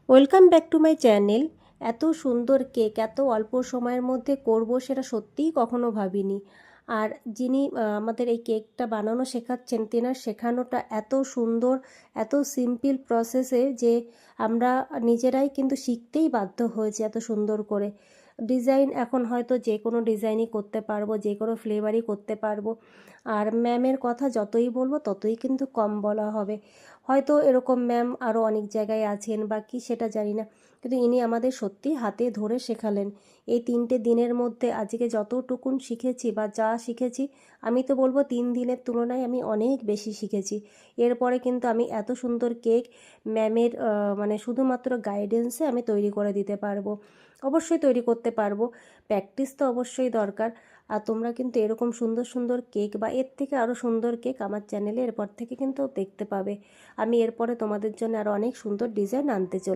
Welcome back to my channel. এত সুন্দর cake এত অল্প সময়ের মধ্যে করব সেটা সত্যিই কখনো ভাবিনি। আর যিনি আমাদের এই কেকটা বানানো শেখাচ্ছেন, তেনার শেখানোটা এত সুন্দর, এত সিম্পল প্রসেসে যে আমরা নিজেরাই কিন্তু শিখতেই বাধ্য হয়েছি এত সুন্দর করে। ডিজাইন এখন হয়তো যে কোনো ডিজাইনই করতে পারবো, যে কোনো ফ্লেভারই করতে পারবো। আর ম্যামের কথা যতই বলবো ততই কিন্তু কম বলা হবে। হয়তো এরকম ম্যাম আরও অনেক জায়গায় আছেন বা কি সেটা জানি না, কিন্তু ইনি আমাদের সত্যি হাতে ধরে শেখালেন। এই 3টে দিনের মধ্যে আজকে যতটুকুন শিখেছি বা যা শিখেছি, আমি তো বলবো 3 দিনের তুলনায় আমি অনেক বেশি শিখেছি। এরপরে কিন্তু আমি এত সুন্দর কেক ম্যামের মানে শুধুমাত্র গাইডেন্সে আমি তৈরি করে দিতে পারবো। অবশ্যই তৈরি করতে পারবো, প্র্যাকটিস তো অবশ্যই দরকার। আর তোমরা কিন্তু এরকম সুন্দর সুন্দর কেক বা এর থেকে আরও সুন্দর কেক আমার চ্যানেলে এরপর থেকে কিন্তু দেখতে পাবে। আমি এরপরে তোমাদের জন্য আরও অনেক সুন্দর ডিজাইন আনতে চলি।